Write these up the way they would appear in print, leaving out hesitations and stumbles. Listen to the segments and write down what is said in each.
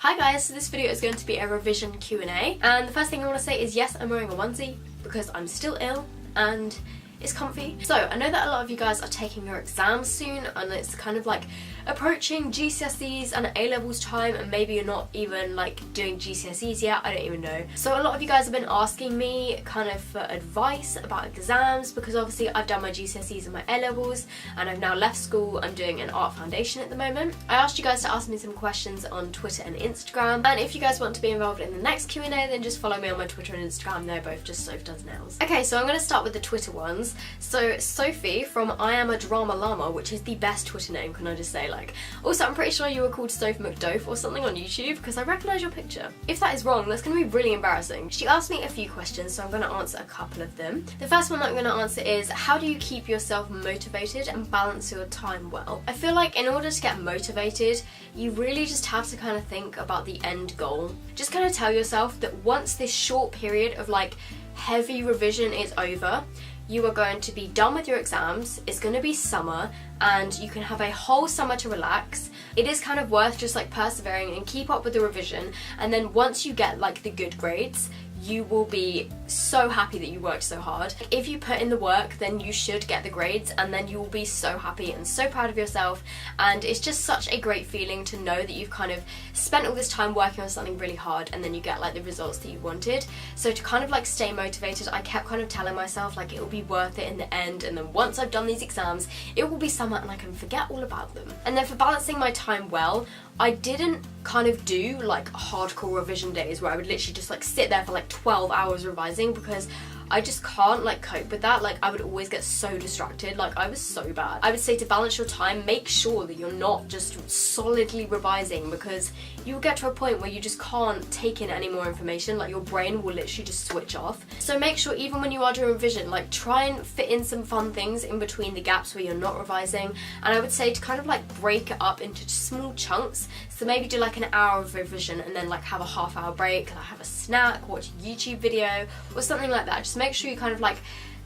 Hi guys, so this video is going to be a revision Q&A, and the first thing I want to say is yes, I'm wearing a onesie because I'm still ill and it's comfy. So I know that a lot of you guys are taking your exams soon, and it's kind of like approaching GCSEs and A-levels time, and maybe you're not even like doing GCSEs yet, I don't even know. So a lot of you guys have been asking me kind of for advice about exams, because obviously I've done my GCSEs and my A-levels and I've now left school. I'm doing an art foundation at the moment. I asked you guys to ask me some questions on Twitter and Instagram, and if you guys want to be involved in the next Q&A, then just follow me on my Twitter and Instagram. They're both just sophdoesnails. Okay, so I'm going to start with the Twitter ones. So Sophie from I Am a Drama Llama, which is the best Twitter name, can I just say, like. Also, I'm pretty sure you were called Soph McDofe or something on YouTube, because I recognise your picture. If that is wrong, that's going to be really embarrassing. She asked me a few questions, so I'm going to answer a couple of them. The first one that I'm going to answer is, how do you keep yourself motivated and balance your time well? I feel like in order to get motivated, you really just have to kind of think about the end goal. Just kind of tell yourself that once this short period of like heavy revision is over, you are going to be done with your exams, it's going to be summer, and you can have a whole summer to relax. It is kind of worth just like persevering and keep up with the revision, and then once you get like the good grades, you will be so happy that you worked so hard. If you put in the work, then you should get the grades, and then you will be so happy and so proud of yourself, and it's just such a great feeling to know that you've kind of spent all this time working on something really hard and then you get like the results that you wanted. So to kind of like stay motivated, I kept kind of telling myself like it will be worth it in the end, and then once I've done these exams, it will be summer and I can forget all about them. And then for balancing my time well, I didn't kind of do like hardcore revision days where I would literally just like sit there for like 12 hours revising, because I just can't like cope with that. Like I would always get so distracted, like I was so bad. I would say to balance your time, make sure that you're not just solidly revising, because you'll get to a point where you just can't take in any more information, like your brain will literally just switch off. So make sure even when you are doing revision, like try and fit in some fun things in between the gaps where you're not revising, and I would say to kind of like break it up into small chunks. So maybe do like an hour of revision and then like have a half-hour break, like have a snack, watch a YouTube video or something like that. Just make sure you kind of like,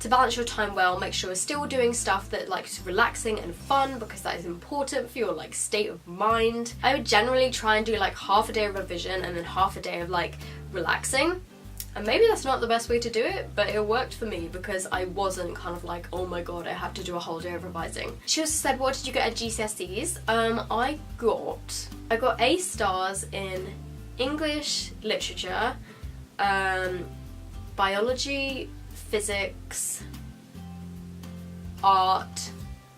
to balance your time well, make sure you're still doing stuff that like is relaxing and fun, because that is important for your like state of mind. I would generally try and do like half a day of revision and then half a day of like relaxing. And maybe that's not the best way to do it, but it worked for me because I wasn't kind of like, oh my god, I have to do a whole day of revising. She also said, what did you get at GCSEs? I got A stars in English, literature, biology, physics, art,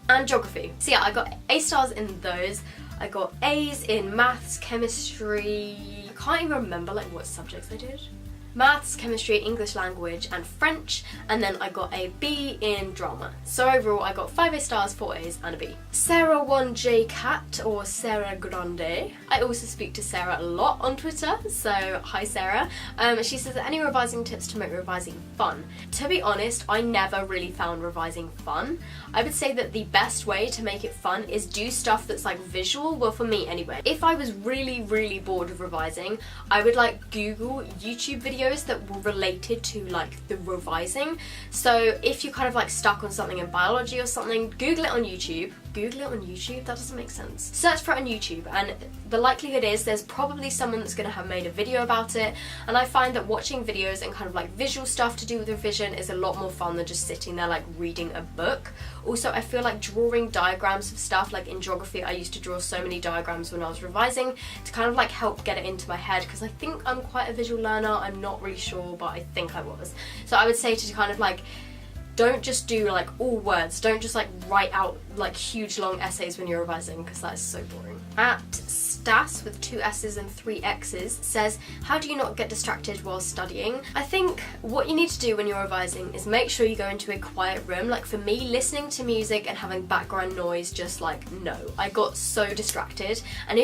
and geography. So yeah, I got A stars in those. I got A's in maths, chemistry, I can't even remember like what subjects I did. Maths, chemistry, English language, and French, and then I got a B in drama. So overall I got 5 A stars, 4 A's, and a B. Sarah 1J Cat, or Sarah Grande. I also speak to Sarah a lot on Twitter, so hi Sarah. She says, any revising tips to make revising fun? To be honest, I never really found revising fun. I would say that the best way to make it fun is do stuff that's like visual, well for me anyway. If I was really bored of revising, I would like Google YouTube videos that were related to like the revising. So if you're kind of like stuck on something in biology or something, Google it on YouTube. Google it on YouTube? That doesn't make sense. Search for it on YouTube, and the likelihood is there's probably someone that's going to have made a video about it, and I find that watching videos and kind of like visual stuff to do with revision is a lot more fun than just sitting there like reading a book. Also, I feel like drawing diagrams of stuff, like in geography I used to draw so many diagrams when I was revising to kind of like help get it into my head, because I think I'm quite a visual learner. I'm not really sure, but I think I was. So I would say to kind of like, don't just do like all words, don't just like write out like huge long essays when you're revising, because that is so boring. At Stas with 2 S's and 3 X's says, how do you not get distracted while studying? I think what you need to do when you're revising is make sure you go into a quiet room. Like for me, listening to music and having background noise, just like no, I got so distracted. And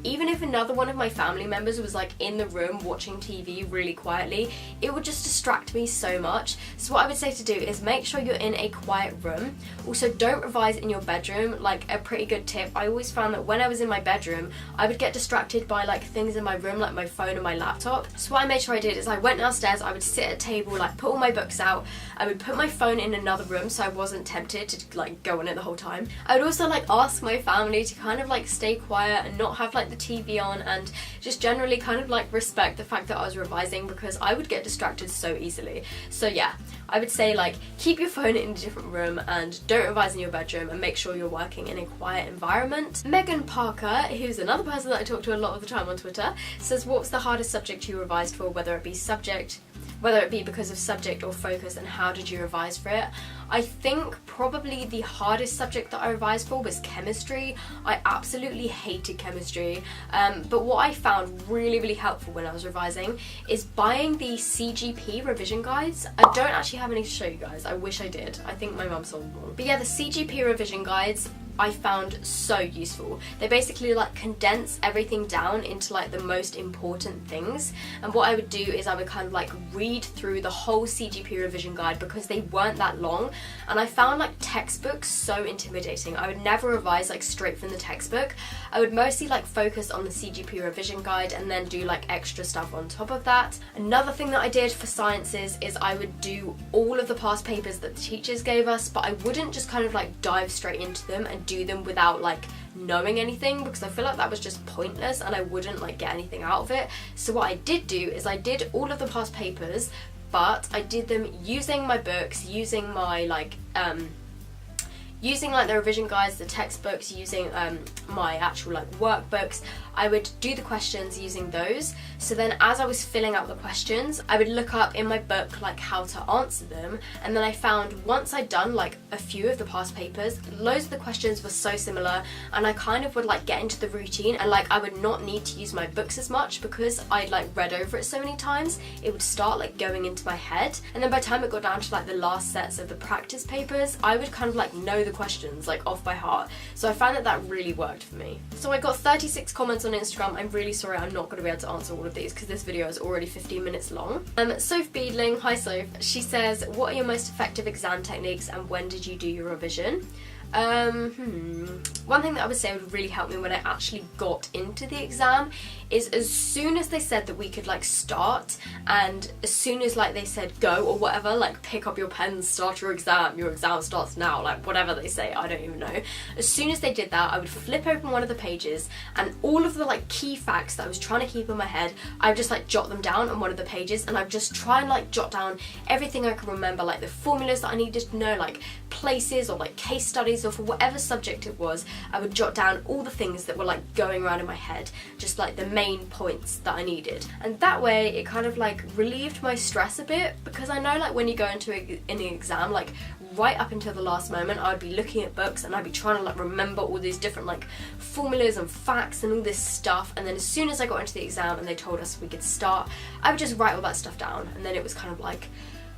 even if another one of my family members was like in the room watching TV really quietly, it would just distract me so much. So what I would say to do is make sure you're in a quiet room. Also, don't revise in your bedroom. Like a pretty good tip, I always found that when I was in my bedroom, I would get distracted by like things in my room, like my phone and my laptop. So what I made sure I did is I went downstairs, I would sit at a table, like put all my books out, I would put my phone in another room so I wasn't tempted to like go on it the whole time. I would also like ask my family to kind of like stay quiet and not have like the TV on and just generally kind of like respect the fact that I was revising, because I would get distracted so easily. So yeah, I would say like keep your phone in a different room and don't revise in your bedroom, and make sure you're working in a quiet environment. Megan Parker, who's another person that I talk to a lot of the time on Twitter, says, what was the hardest subject you revised for, whether it be because of subject or focus, and how did you revise for it? I think probably the hardest subject that I revised for was chemistry. I absolutely hated chemistry, but what I found really helpful when I was revising is buying the CGP revision guides. I don't actually have any to show you guys. I wish I did. I think my mum sold one. But yeah, the CGP revision guides I found so useful. They basically like condense everything down into like the most important things, and what I would do is I would kind of like read through the whole CGP revision guide because they weren't that long, and I found like textbooks so intimidating. I would never revise like straight from the textbook. I would mostly like focus on the CGP revision guide and then do like extra stuff on top of that. Another thing that I did for sciences is I would do all of the past papers that the teachers gave us, but I wouldn't just kind of like dive straight into them and do them without like knowing anything, because I feel like that was just pointless and I wouldn't like get anything out of it. So what I did do is I did all of the past papers, but I did them using my books, using my like the revision guides, the textbooks, using my actual like workbooks. I would do the questions using those. So then as I was filling out the questions, I would look up in my book like how to answer them, and then I found once I'd done like a few of the past papers, loads of the questions were so similar, and I kind of would like get into the routine, and like I would not need to use my books as much because I'd like read over it so many times. It would start like going into my head, and then by the time it got down to like the last sets of the practice papers, I would kind of like know the questions like off by heart. So I found that that really worked for me. So I got 36 comments on Instagram. I'm really sorry I'm not going to be able to answer all of these because this video is already 15 minutes long. Soph Beadling, hi Soph, she says, what are your most effective exam techniques and when did you do your revision? One thing that I would say would really help me when I actually got into the exam is as soon as they said that we could like start, and as soon as like they said go or whatever, like pick up your pens, start your exam starts now, like whatever they say, I don't even know. As soon as they did that, I would flip open one of the pages and all of the like key facts that I was trying to keep in my head, I would just like jot them down on one of the pages, and I'd just try and like jot down everything I could remember, like the formulas that I needed to know, like places or like case studies, or for whatever subject it was, I would jot down all the things that were like going around in my head, just like the main points that I needed. And that way it kind of like relieved my stress a bit, because I know like when you go into an exam, like right up until the last moment I'd be looking at books and I'd be trying to like remember all these different like formulas and facts and all this stuff, and then as soon as I got into the exam and they told us we could start, I would just write all that stuff down, and then it was kind of like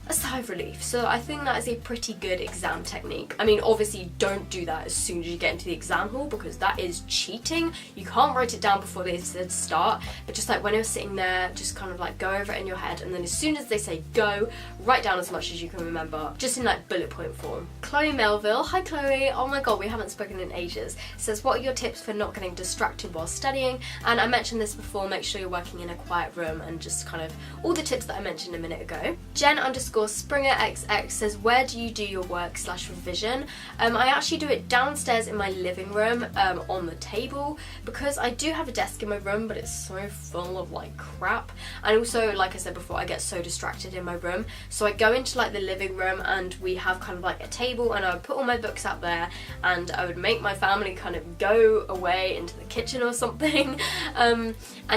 a sigh of relief. So I think that is a pretty good exam technique. I mean, obviously don't do that as soon as you get into the exam hall, because that is cheating. You can't write it down before they said start, but just like when you're sitting there, just kind of like go over it in your head, and then as soon as they say go, write down as much as you can remember, just in like bullet point form. Chloe Melville, hi Chloe, oh my god, we haven't spoken in ages, says, what are your tips for not getting distracted while studying? And I mentioned this before, make sure you're working in a quiet room, and just kind of all the tips that I mentioned a minute ago. Jen_Springer XX says, where do you do your work/revision? I actually do it downstairs in my living room, on the table, because I do have a desk in my room, but it's so full of like crap, and also like I said before, I get so distracted in my room, so I go into like the living room and we have kind of like a table, and I would put all my books out there, and I would make my family kind of go away into the kitchen or something, and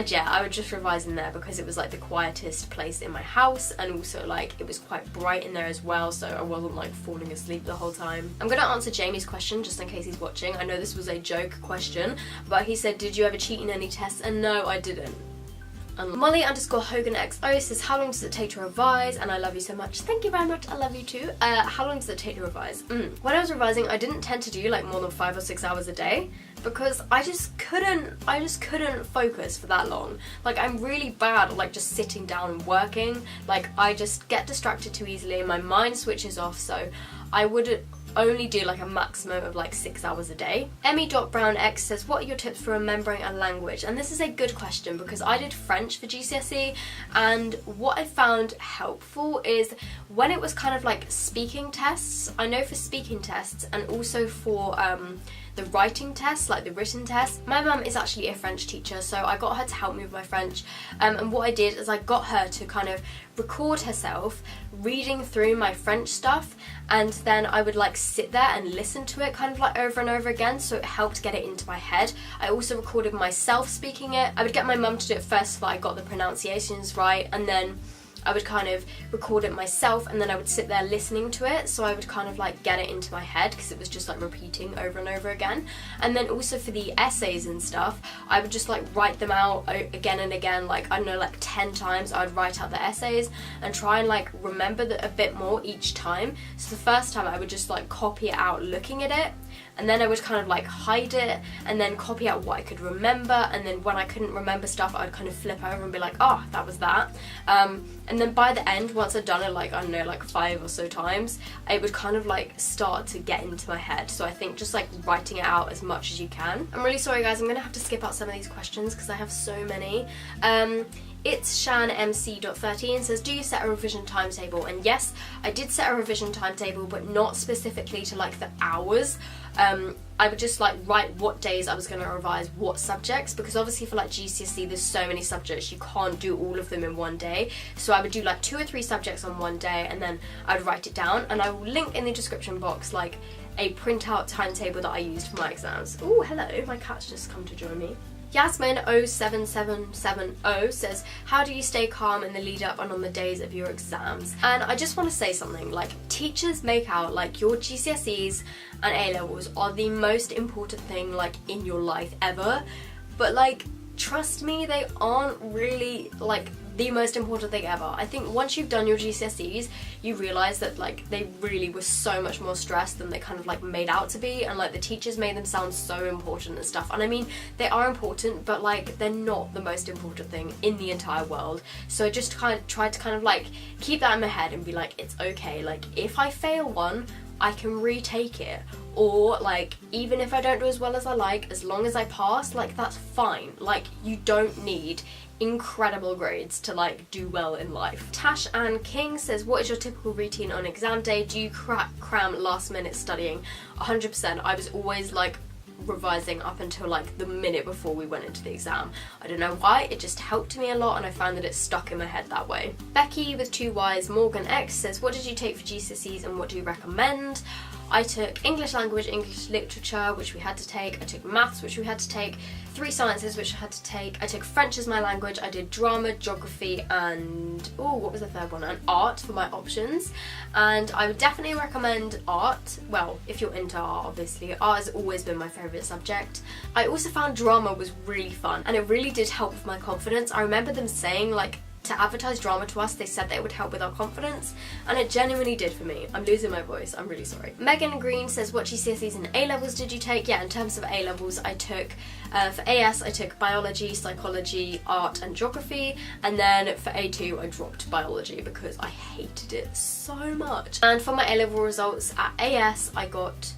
yeah, I would just revise in there because it was like the quietest place in my house, and also like it was quite bright in there as well, so I wasn't like falling asleep the whole time. I'm gonna answer Jamie's question just in case he's watching. I know this was a joke question, but he said, did you ever cheat in any tests? And no, I didn't. Molly_Hogan_XO says, how long does it take to revise? And I love you so much. Thank you very much, I love you too. How long does it take to revise? When I was revising, I didn't tend to do like more than 5 or 6 hours a day, because I just couldn't focus for that long. Like, I'm really bad at like just sitting down and working. Like, I just get distracted too easily and my mind switches off, so I would only do like a maximum of like 6 hours a day. Emmy.BrownX says, what are your tips for remembering a language? And this is a good question, because I did French for GCSE, and what I found helpful is when it was kind of like speaking tests. I know for speaking tests and also for the writing tests, like the written tests. My mum is actually a French teacher, so I got her to help me with my French, and what I did is I got her to kind of record herself reading through my French stuff, and then I would like sit there and listen to it kind of like over and over again, so it helped get it into my head. I also recorded myself speaking it. I would get my mum to do it first so I got the pronunciations right, and then I would kind of record it myself, and then I would sit there listening to it, so I would kind of like get it into my head because it was just like repeating over and over again. And then also for the essays and stuff, I would just like write them out again and again, like I don't know, like 10 times I would write out the essays and try and like remember a bit more each time. So the first time I would just like copy it out looking at it, and then I would kind of like hide it and then copy out what I could remember, and then when I couldn't remember stuff I would kind of flip over and be like, oh, that was that. And then by the end, once I'd done it like, I don't know, like 5 or so times, it would kind of like start to get into my head. So I think just like writing it out as much as you can. I'm really sorry guys, I'm gonna have to skip out some of these questions because I have so many. It's ShanMC.13 says, do you set a revision timetable? And yes, I did set a revision timetable, but not specifically to like the hours. I would just like write what days I was going to revise what subjects, because obviously for like GCSE there's so many subjects, you can't do all of them in one day. So I would do like 2 or 3 subjects on one day, and then I would write it down, and I will link in the description box like a printout timetable that I used for my exams. Oh, hello, my cat's just come to join me. Yasmin07770 says, how do you stay calm in the lead up and on the days of your exams? And I just want to say something, like teachers make out like your GCSEs and A-levels are the most important thing like in your life ever, but like trust me, they aren't really like the most important thing ever. I think once you've done your GCSEs, you realise that like they really were so much more stressed than they kind of like made out to be, and like the teachers made them sound so important and stuff. And I mean, they are important, but like they're not the most important thing in the entire world. So I just kind of tried to kind of like keep that in my head and be like, it's okay, like if I fail one, I can retake it, or like even if I don't do as well as I like, as long as I pass, like that's fine. Like you don't need incredible grades to like do well in life. Tash Ann King says, what is your typical routine on exam day? Do you cram last minute studying? 100%. I was always like revising up until like the minute before we went into the exam. I don't know why, it just helped me a lot, and I found that it stuck in my head that way. Becky with 2 Ys Morgan X says, what did you take for GCSEs and what do you recommend? I took English language, English literature, which we had to take. I took maths, which we had to take. 3 sciences, which I had to take. I took French as my language. I did drama, geography, and what was the third one? And art for my options. And I would definitely recommend art. Well, if you're into art, obviously. Art has always been my favourite subject. I also found drama was really fun, and it really did help with my confidence. I remember them saying like, to advertise drama to us, they said that it would help with our confidence, and it genuinely did for me. I'm losing my voice, I'm really sorry. Megan Green says, what GCSEs and A-levels did you take? Yeah, in terms of A-levels, I took, for AS, I took biology, psychology, art and geography, and then for A2, I dropped biology because I hated it so much. And for my A-level results at AS, I got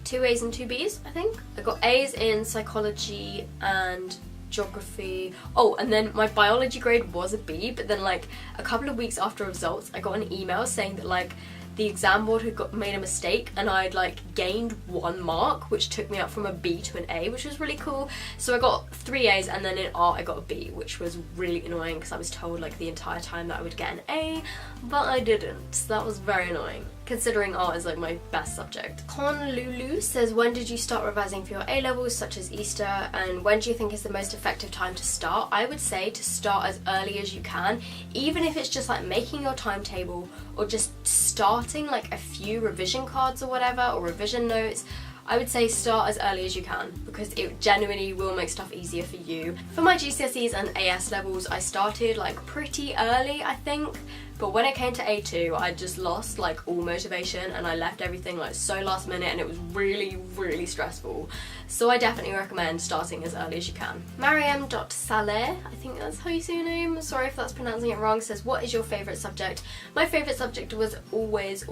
2 A's and 2 B's, I think. I got A's in psychology and geography. Oh, and then my biology grade was a B, but then like a couple of weeks after results I got an email saying that like the exam board had made a mistake, and I'd like gained 1 mark, which took me up from a B to an A, which was really cool. So I got 3 A's, and then in art I got a B, which was really annoying because I was told like the entire time that I would get an A, but I didn't. So that was very annoying, considering art is like my best subject. Con Lulu says, when did you start revising for your A-levels, such as Easter, and when do you think is the most effective time to start? I would say to start as early as you can, even if it's just like making your timetable or just starting like a few revision cards or whatever, or revision notes. I would say start as early as you can, because it genuinely will make stuff easier for you. For my GCSEs and AS levels, I started like pretty early, I think, but when it came to A2, I just lost like all motivation, and I left everything like so last minute, and it was really, really stressful. So I definitely recommend starting as early as you can. Mariam.Saleh, I think that's how you say your name, sorry if that's pronouncing it wrong, says, what is your favourite subject? My favourite subject was always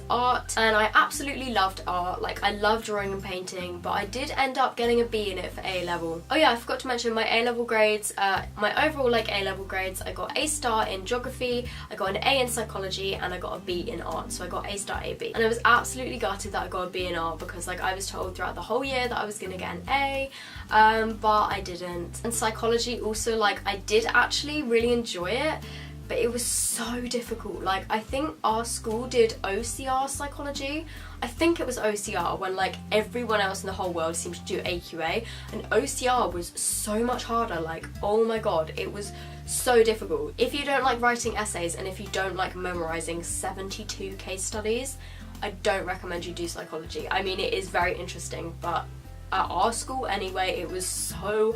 art, and I absolutely loved art. Like, I love drawing and painting, but I did end up getting a B in it for A-level. Oh yeah, I forgot to mention my A-level grades. My overall like A-level grades, I got A star in geography, I got got an A in psychology and I got a B in art, so I got A star AB. And I was absolutely gutted that I got a B in art because like I was told throughout the whole year that I was gonna get an A, but I didn't. And psychology also, like, I did actually really enjoy it, but it was so difficult. Like, I think our school did OCR psychology. I think it was OCR when like everyone else in the whole world seemed to do AQA, and OCR was so much harder. Like, oh my god, it was so difficult. If you don't like writing essays and if you don't like memorizing 72 case studies, I don't recommend you do psychology. I mean, it is very interesting, but at our school anyway, it was so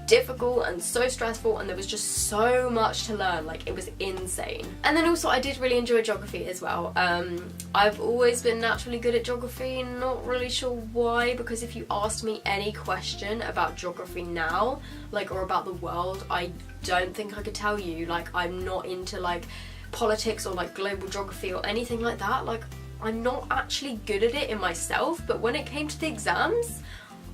difficult and so stressful, and there was just so much to learn. Like, it was insane. And then also I did really enjoy geography as well. I've always been naturally good at geography, not really sure why, because if you asked me any question about geography now, like, or about the world, I don't think I could tell you. Like, I'm not into like politics or like global geography or anything like that. Like, I'm not actually good at it in myself, but when it came to the exams,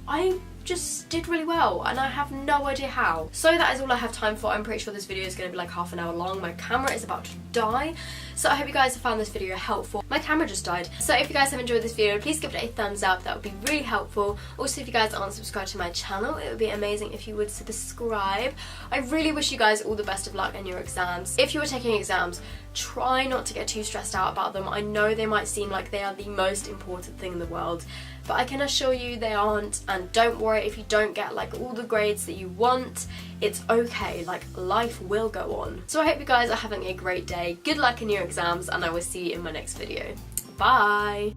I just did really well, and I have no idea how. So that is all I have time for. I'm pretty sure this video is going to be like half an hour long. My camera is about to die, so I hope you guys have found this video helpful. My camera just died. So if you guys have enjoyed this video, please give it a thumbs up. That would be really helpful. Also, if you guys aren't subscribed to my channel, it would be amazing if you would subscribe. I really wish you guys all the best of luck in your exams. If you are taking exams, try not to get too stressed out about them. I know they might seem like they are the most important thing in the world, but I can assure you they aren't. And don't worry if you don't get like all the grades that you want. It's okay, like, life will go on. So I hope you guys are having a great day. Good luck in your exams, and I will see you in my next video. Bye!